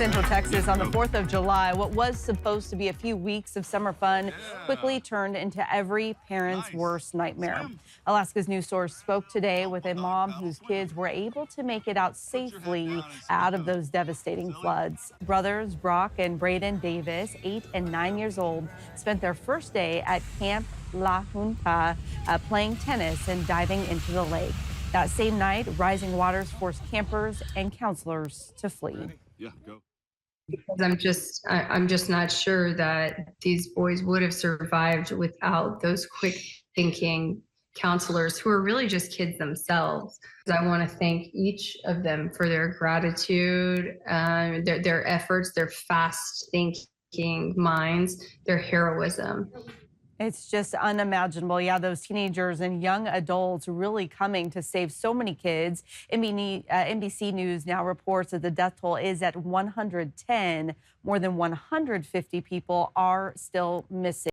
Central Texas on the 4th of July. What was supposed to be a few weeks of summer fun quickly turned into every parent's worst nightmare. Alaska's news source spoke today with a mom whose kids were able to make it out safely out of those devastating floods. Brothers Brock and Braeden Davis, 8 and 9 years old, spent their first day at Camp La Junta playing tennis and diving into the lake. That same night, rising waters forced campers and counselors to flee. Yeah, go. Because I'm just not sure that these boys would have survived without those quick thinking counselors who are really just kids themselves. I want to thank each of them for their gratitude, their efforts, their fast thinking minds, their heroism. It's just unimaginable. Yeah, those teenagers and young adults really coming to save so many kids. NBC News now reports that the death toll is at 110. More than 150 people are still missing.